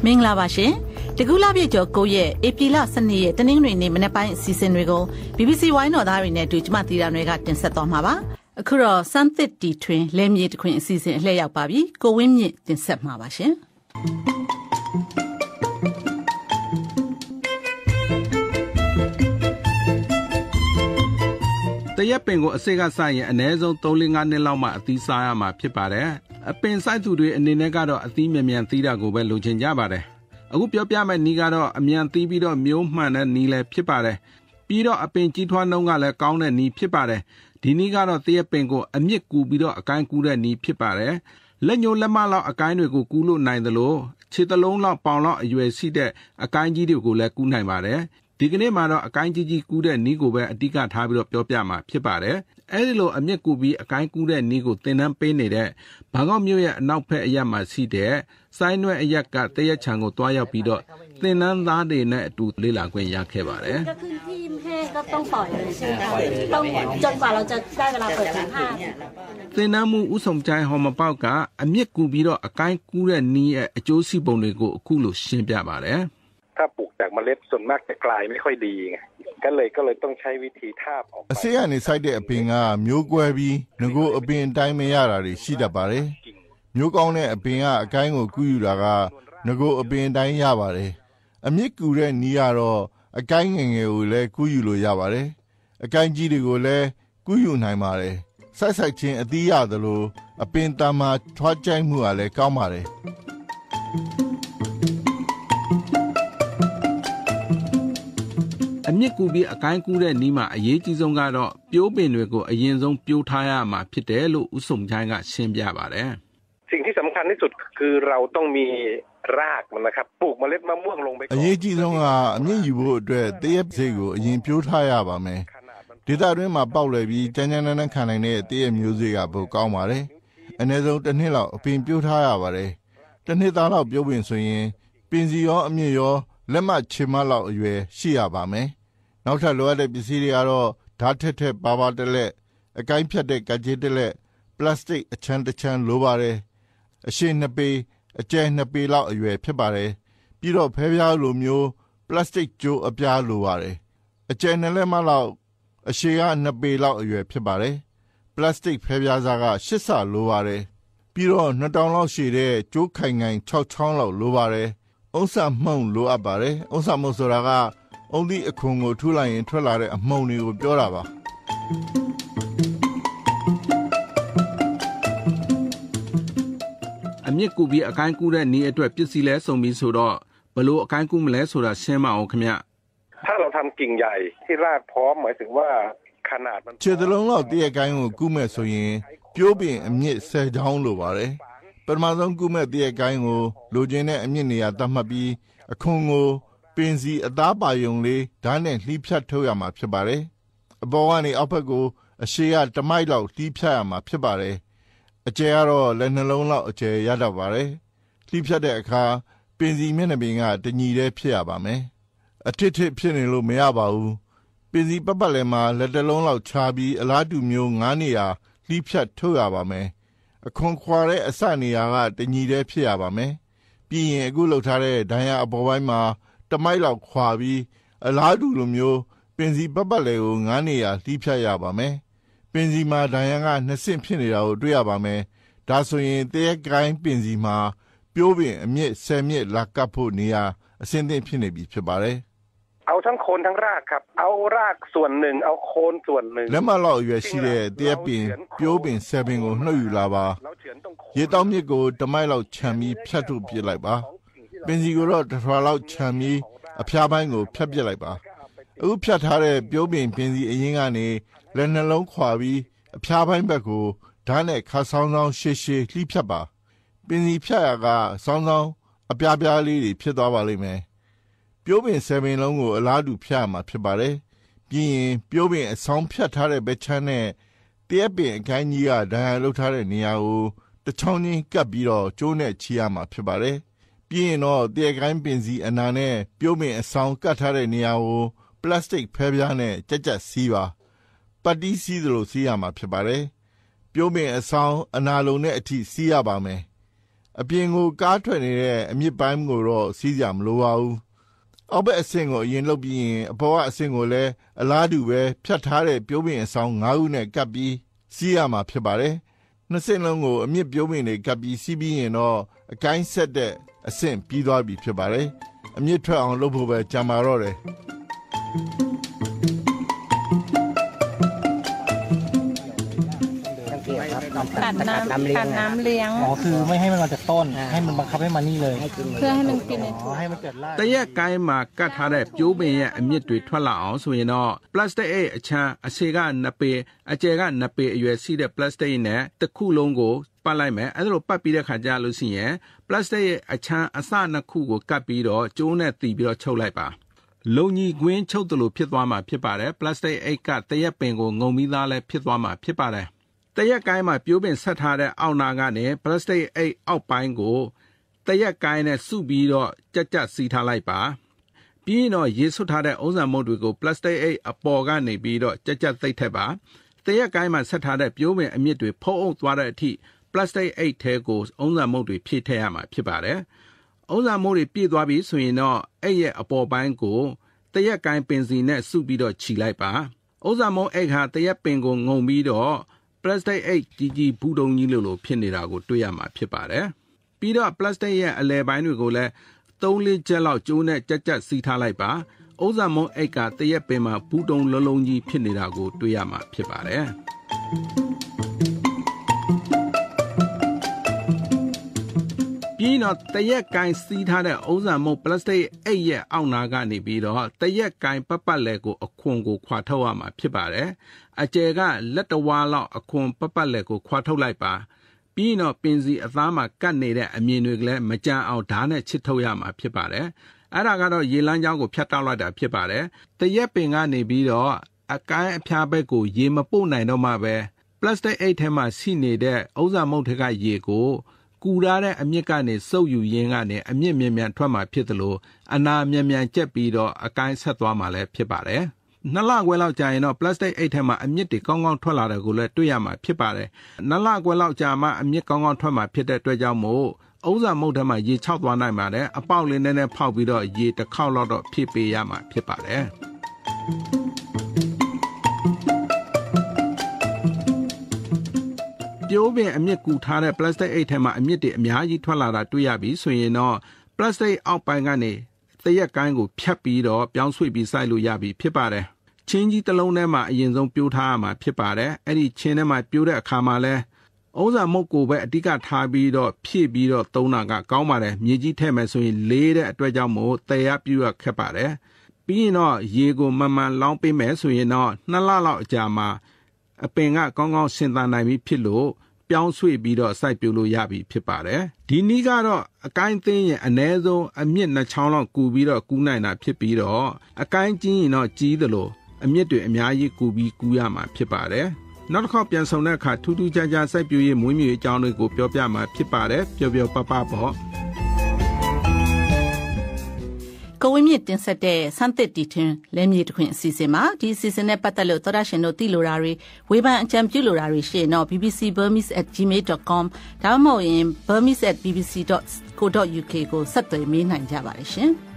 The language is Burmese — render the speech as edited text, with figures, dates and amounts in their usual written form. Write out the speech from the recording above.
မင်္ဂလာပါရှင်တကူလာပြည့်ကျော်ကိုရဲ့ဧပြီလ12ရက်တနင်္ဂနွေနေ့မနက်ပိုင်းအစီအစဉ်တွေကို BBC ဝိုင်းတော်သားတွေနဲ့အတူကျမတီတာတွေကတင်ဆက်သွားမှာပါအခုတော့စမ်းသစ်တီထွင်လဲမြေတခွင်အစီအစဉ်အလှည့်ရောက်ပါပြီကိုဝင်းမြင့်တင်ဆက်မှာပါရှင်တရက်ပင်ကိုအစိတ်ကဆိုင်ရင်အနည်းဆုံး 3-5 နှစ်လောက်မှအသီးစားရမှာဖြစ်ပါတယ်အပင်စိုက်သူတွေအနေနဲ့ကတော့အသီးမြန်မြန်သီးတာကိုပဲလိုချင်ကြပါတယ်အခုပြောပြမယ့်နီးကတော့အမြန်သီးပြီးတော့မျိုးမှန်တဲ့နီးလည်းဖြစ်ပါတယ်ပြီးတော့အပင်ကြီးထွားနှုန်းကလည်းကောင်းတဲ့နီးဖြစ်ပါတယ်ဒီနီးကတော့တရက်ပင်ကိုအမြင့်ကူပြီးတော့အကိုင်းကူးတဲ့နီးဖြစ်ပါတယ်လက်ညှိုးလက်မလောက်အကိုင်းတွေကိုကူးလို့နိုင်သလိုခြေသလုံးလောက်ပေါင်လောက်အရွယ်ရှိတဲ့အကိုင်းကြီးတွေကိုလည်းကူးနိုင်ပါတယ်ဒီကနေ့မှာတော့အကိုင်းကြီးကြီးကူးတဲ့နီးကိုပဲအဓိကထားပြီးတော့ပြောပြမှာဖြစ်ပါတယ်အဲဒီလိုအမြင့်ကူပြီးအကိုင်းကူးတဲ့နီးကိုသင်တန်းပေးနေတဲ့ဘန်ကောက်မြို့ရဲ့အနောက်ဘက်အရပ်မှာရှိတဲ့စိုင်းနွဲ့အရက်ကတရက်ချံကိုတွားရောက်ပြီးတော့သင်တန်းသားတွေနဲ့အတူလေ့လာခွင့်ရခဲ့ပါတယ်ก็คือที่แห้งก็ต้องปล่อยเลยใช่ไหมต้องจนกว่าเราจะได้เวลาเปิดถึง5သင်တန်းမှုဥဆောင်ချိုင်းဟော်မပေါက်ကအမြင့်ကူပြီးတော့အကိုင်းကူးတဲ့နီးရဲ့အကျိုးစီးပုံတွေကိုအခုလိုရှင်းပြပါတယ်ถ้าปลูกจากเมล็ดส่วนมากจะกลายไม่ค่อยดีไงก็เลยต้องใช้วิธีทาบออกအစေကနေစိုက်တဲ့အပင်ကမျိုးကွဲပြီးငကိုအပင်တိုင်းမရတာတွေရှိတတ်ပါတယ်မျိုးကောင်းတဲ့အပင်ကအကိုင်းကိုကူးယူတာကငကိုအပင်တိုင်းရပါတယ်အမြင့်ကူတဲ့နီးကတော့အကိုင်းငယ်ငယ်ကိုလည်းကူးယူလို့ရပါတယ်အကိုင်းကြီးတွေကိုလည်းကူးယူနိုင်ပါတယ်စိုက်ချင်းအသီးရသလိုအပင်တမ်းမှာထွားကြိုက်မှုကလည်းကောင်းပါတယ်အမြင့်ကူပြီးအကိုင်းကူးတဲ့နီးမှာအရေးကြီးဆုံးကတော့ပြိုးပင်တွေကိုအရင်ဆုံးပြိုးထားရမှာဖြစ်တယ်လို့ဥဆောင်ချိုင်းကရှင်းပြပါတယ်สิ่งที่สำคัญที่สุดคือเราต้องมีรากมันนะครับปลูกเมล็ดมะม่วงลงไปအရေးကြီးဆုံးကအမြင့်ယူဖို့အတွက်တရက်စိတ်ကိုအရင်ပြိုးထားရပါမယ်ဒေသတွင်းမှာပေါက်လဲပြီးကြမ်းကြမ်းတမ်းခံနိုင်တဲ့တရက်မျိုးစေ့ကပိုကောင်းပါတယ်အနည်းဆုံးတစ်နှစ်လောက်အပင်ပြိုးထားရပါတယ်တစ်နှစ်သားလောက်ပြိုးပင်ဆိုရင်ပင်စီရောအမြင့်ရောလက်မချင်မလောက်အရွယ်ရှိရပါမယ်နောက်ထပ်လိုအပ်တဲ့ပစ္စည်းတွေကတော့ဓာတ်ထက်ပါတလက်အကိုင်းဖြတ်တဲ့ကကြေးတလက်ပလတ်စတစ်အချမ်းတစ်ချမ်းလိုပါတယ်အရှည်2ပေအကျယ်2ပေလောက်အရွယ်ဖြစ်ပါတယ်ပြီးတော့ဖဲပြားလိုမျိုးပလတ်စတစ်ကြိုးအပြားလိုပါတယ်အကျယ်2လက်မလောက်အရှည်က2ပေလောက်အရွယ်ဖြစ်ပါတယ်ပလတ်စတစ်ဖဲပြားစားက8ဆလိုပါတယ်ပြီးတော့2000လောက်ရှည်တဲ့ကြိုးခိုင်6ချောင်းလောက်လိုပါတယ်အုံးစမှုန့်လိုအပ်ပါတယ်အုံးစမှုန့်ဆိုတာကအုံးသီးအခွန်ကိုထူလိုက်ရင်ထွက်လာတဲ့အမှုန့်တွေကိုပြောတာပါအမြင့်ကူပြီးအကိုင်းကူးတဲ့နီးအတွက်ပစ္စည်းလဲစုံပြီးဆိုတော့ဘလို့အကိုင်းကူးမလဲဆိုတာရှင်းမအောင်ခင်ဗျถ้าเราทำกิ่งใหญ่ที่รากพร้อมหมายถึงว่าขนาดมันခြေသလုံးလောက်တရက်ကိုင်းကိုကူးမဲ့ဆိုရင်ပြိုးပင်အမြင့်10ချောင်းလိုပါတယ်ပထမဆုံးကူးမဲ့တရက်ကိုင်းကိုလိုချင်တဲ့အမြင့်နေရာသတ်မှတ်ပြီးအခွန်ကိုပင်စီအသားပါယုံလေးဓာတ်နဲ့လှီးဖြတ်ထုတ်ရမှာဖြစ်ပါတယ်အပေါ်ကနေအောက်ဘက်ကိုအရှည်က1မိုက်လောက်လှီးဖြတ်ရမှာဖြစ်ပါတယ်အကျယ်ကတော့လက်နှလုံးလောက်အကျယ်ရတတ်ပါတယ်လှီးဖြတ်တဲ့အခါပင်စီမျက်နှာပြင်ကတညီတည်းဖြစ်ရပါမယ်အထစ်ဖြစ်နေလို့မရပါဘူးပင်စီပတ်လည်မှာလက်တလုံးလောက်ခြားပြီးအလားတူမျိုး9နေရာလှီးဖြတ်ထုတ်ရပါမယ်အခွန်ခွာတဲ့အစနေရာကတညီတည်းဖြစ်ရပါမယ်ပြီးရင်အခုလှုပ်ထားတဲ့ဒဏ်ရာအပေါ်ပိုင်းမှာ1မိုက်လောက်ခွာပြီးအလားတူလိုမျိုးပင်စီပတ်လည်ကို9နေရာလှီးဖြတ်ရပါမယ်ပင်စီမှာဒဏ်ရာက2ဆင့်ဖြစ်နေတာကိုတွေ့ရပါမယ်ဒါဆိုရင်တရက်ကိုင်းပင်စီမှာပြိုးပင်အမြင့်10မြင့်လာကပ်ဖို့နေရာအဆင့်သင့်ဖြစ်နေပြီဖြစ်ပါတယ်เอาทั้งโคนทั้งรากครับเอารากส่วนหนึ่งเอาโคนส่วนหนึ่งလက်မလောက်အရွယ်ရှိတဲ့တရက်ပင်ပြိုးပင်10ပင်ကိုနှုတ်ယူလာပါရေတောက်မြစ်ကို1မိုက်လောက်ခြံပြီးဖြတ်ထုတ်ပြစ်လိုက်ပါပင်စီကိုတော့တစ်ထွာလောက်ခြံပြီးအဖျားပိုင်းကိုဖြတ်ပြစ်လိုက်ပါအခုဖြတ်ထားတဲ့ပြိုးပင်ပင်စီအရင်ကနေလက်နှလုံးခွာပြီးအဖျားပိုင်းဘက်ကိုဓာတ်နဲ့ခါဆောင်းရှည်လှီးဖြတ်ပါပင်စီဖြတ်ရကဆောင်းအပြားလေးတွေဖြစ်သွားပါလိမ့်မယ်ပြိုးပင်7ပင်လုံးကိုအလားတူဖြတ်ရမှာဖြစ်ပါတယ်ပြီးရင်ပြိုးပင်အဆောင်ဖြတ်ထားတဲ့ဘက်ချမ်းနဲ့တရက်ပင်အကိုင်းကြီးကဒဏ်ရာလှုပ်ထားတဲ့နေရာကိုတစ်ချောင်းချင်းကပ်ပြီးတော့ကျိုးနဲ့ချီရမှာဖြစ်ပါတယ်ပြီးရင်တော့တရက်ကိုင်းပင်စီအနာနဲ့ပြိုးပင်အဆောင်ကတ်ထားတဲ့နေရာကိုပလတ်စတစ်ဖဲပြားနဲ့ကြက်စီးပါပတ်တီးစီးသလိုစီးရမှာဖြစ်ပါတယ်ပြိုးပင်အဆောင်အနာလုံးနဲ့အထိစီးရပါမယ် အပြင်ကိုကားထွက်နေတဲ့အမြစ်ပိုင်းကိုတော့စီးကြမလိုပါဘူးအောက်ဘက်အဆင့်ကိုအရင်လုပ်ပြီးရင်အပေါ်ကအဆင့်ကိုလည်းအလားတူပဲဖြတ်ထားတဲ့ပြိုးပင်အဆောင်9ခုနဲ့ကပ်ပြီးစီးရမှာဖြစ်ပါတယ်နှစ်ဆင့်လုံးကိုအမြစ်ပြိုးပင်တွေကပ်ပြီးစီးပြီးရင်တော့အကိုင်းဆက်တဲ့အဆင့်ပြီးသွားပြီဖြစ်ပါတယ်အမြစ်ထွက်အောင်လုပ်ဖို့ပဲကြံပါတော့တယ်ตัดน้ำเลี้ยงคือไม่ให้มันมาจากต้นให้มันบังคับให้มานี่เลยเพื่อให้มันกินให้มันเกิดรากแต่แยกไกลมากะထားတဲ့ပြိုးပင်ရဲ့အမြင့်တွေထွက်လာအောင်ဆိုရင်တော့ plastic ရဲ့အချမ်းအစေက2ပေအကျယ်က2ပေအရွယ်ရှိတဲ့ plastic နဲ့တစ်ခုလုံးကိုပတ်လိုက်မယ်အဲ့ဒါလိုပတ်ပြီးတဲ့ခါကျလို့ရှိရင် plastic ရဲ့အချမ်းအစနှစ်ခုကိုကပ်ပြီးတော့ကျိုးနဲ့တီးပြီးတော့ချုပ်လိုက်ပါလုံကြီးကွင်းချုပ်တယ်လို့ဖြစ်သွားမှာဖြစ်ပါတယ် plastic အိတ်ကတရက်ပင်ကိုငုံပြီးသားလဲဖြစ်သွားမှာဖြစ်ပါတယ်တရက်ကိုင်းမှာပြိုးပင်ဆက်ထားတဲ့အောက်နာကနေပလတ်စတစ်အိတ်အောက်ပိုင်းကိုတရက်ကိုင်းနဲ့စုပြီးတော့ကြက်စီထားလိုက်ပါပြီးရင်တော့ရေဆွတ်ထားတဲ့ဥစ္စာမုတ်တွေကိုပလတ်စတစ်အိတ်အပေါ်ကနေပြီးတော့ကြက်သိပ်ထက်ပါတရက်ကိုင်းမှာဆက်ထားတဲ့ပြိုးပင်အမြင့်တွေဖုံးအုပ်သွားတဲ့အထိပလတ်စတစ်အိတ်ထဲကိုဥစ္စာမုတ်တွေဖြည့်ထည့်ရမှာဖြစ်ပါတယ်ဥစ္စာမုတ်တွေပြည့်သွားပြီဆိုရင်တော့အဲ့ရဲ့အပေါ်ပိုင်းကိုတရက်ကိုင်းပင်စီနဲ့စုပြီးတော့ခြီလိုက်ပါဥစ္စာမုတ်အိတ်ဟာတရက်ပင်ကိုငုံပြီးတော့plastic အိတ်ကြီးဘူးတုံကြီးလို့ဖြစ်နေတာကိုတွေ့ရမှာဖြစ်ပါတယ်။ပြီးတော့ plastic ရဲ့အလဲပိုင်းတွေကိုလည်း3-4ချက်လောက်ကျိုးနဲ့ကြက်စီးထားလိုက်ပါ။ဥစ္စာမုံအိတ်ကတရက်ပင်မှာဘူးတုံလုံးကြီးဖြစ်နေတာကိုတွေ့ရမှာဖြစ်ပါတယ်။ပြီးတော့တရက်ကိုင်းစီးထားတဲ့ဥစ္စာမုံ plastic အိတ်ရဲ့အောက်နာကနေပြီးတော့တရက်ကိုင်းပတ်လဲကိုအခွန်ကိုခွာထုတ်ရမှာဖြစ်ပါတယ်။အကျယ်ကလက်တဝါလောက်အခွန်ပတ်လဲကိုခွာထုတ်လိုက်ပါပြီးတော့ပင်စီအသားမှာကတ်နေတဲ့အမြင်တွေလည်းမကြမ်းအောင်ဓာတ်နဲ့ချစ်ထုတ်ရမှာဖြစ်ပါတယ်အဲ့ဒါကတော့ရေလမ်းကြောင်းကိုဖြတ်တောက်လိုက်တာဖြစ်ပါတယ်တရက်ပင်ကနေပြီးတော့အကိုင်းအဖျားဘက်ကိုရေမပို့နိုင်တော့မှပဲပလတ်စတစ်အိတ်ထဲမှာရှိနေတဲ့ဥစ္စာမုတ်ထက်ကရေကိုကူထားတဲ့အမြစ်ကနေစုပ်ယူရင်းကနေအမြစ်မြန်ထွက်မှာဖြစ်သလိုအနာမြန်ကျက်ပြီးတော့အကိုင်းဆက်သွားမှာလည်းဖြစ်ပါတယ်2လခွဲလောက်ကြာရင်တော့ plastic အိတ်ထဲမှာအမြစ်တွေကောင်းကောင်းထွက်လာတယ်ကိုလည်းတွေ့ရမှာဖြစ်ပါတယ်2လခွဲလောက်ကြာမှအမြစ်ကောင်းကောင်းထွက်မှာဖြစ်တဲ့အတွက်ကြောင့်မို့ဥစ္စာမုတ်ထဲမှာရေချောက်သွားနိုင်ပါတယ်အပေါက်လေးနည်းနည်းဖောက်ပြီးတော့ရေတစ်ခေါက်လောက်တော့ဖြည့်ပေးရမှာဖြစ်ပါတယ်ပြိုးပင်အမြစ်ကူထားတဲ့ plastic အိတ်ထဲမှာအမြစ်တွေအများကြီးထွက်လာတာတွေ့ရပြီဆိုရင်တော့ plastic အောက်ပိုင်းကနေတရက်ကိုင်းကိုဖြတ်ပြီးတော့ပြောင်းဆွေ့ပြီးစိုက်လို့ရပြီဖြစ်ပါတယ်ချင်းကြီးတစ်လုံးထဲမှာအရင်ဆုံးပြိုးထားရမှာဖြစ်ပါတယ်အဲ့ဒီချင်းထဲမှာပြိုးတဲ့အခါမှာလဲဥစ္စာမုတ်ကိုပဲအဓိကထားပြီးတော့ဖြည့်ပြီးတော့သုံးတာကကောင်းပါတယ်မြေကြီးထည့်မယ်ဆိုရင်လေးတဲ့အတွက်ကြောင့်မို့တရပြူရခက်ပါတယ်ပြီးရင်တော့ရေကိုမှန်လောင်းပေးမယ်ဆိုရင်တော့2လလောက်အကြာမှာအပင်ကကောင်းကောင်းရှင်သန်နိုင်ပြီဖြစ်လို့ပြောင်းဆွေ့ပြီးတော့စိုက်ပျိုးလို့ရပြီဖြစ်ပါတယ်ဒီနည်းကတော့အကိုင်းသိင်းရင်အ ਨੇ ဆုံးအမြင့်2ချောင်းလောက်ကူပြီးတော့ကူးနိုင်တာဖြစ်ပြီးတော့အကိုင်းကြီးရင်တော့ကြီးသလိုအမြင့်တွေအများကြီးကူပြီးကူးရမှာဖြစ်ပါတယ်နောက်တစ်ခေါက်ပြန်ဆောင်တဲ့အခါထူးထူးခြားခြားစိုက်ပျိုးရေးမွေးမြူရေးအကြောင်းတွေကိုပြောပြမှာဖြစ်ပါတယ်ပျော်ပျော်ပပပေါ့ကိုဝင်းမြင့်တင်ဆက်တဲ့စမ်းသစ်တီထွင်လဲမြေတခွင်အစီအစဉ်မှာဒီအစီအစဉ်နဲ့ပတ်သက်လို့သောရရှင်တို့သိလိုတာတွေဝေဖန်အကြံပြုလိုတာတွေရှိရင်တော့ bbcburmese@gmail.com ဒါမှမဟုတ်ရင် burmese@bbc.co.uk ကိုဆက်သွယ်မေးနိုင်ကြပါတယ်ရှင်။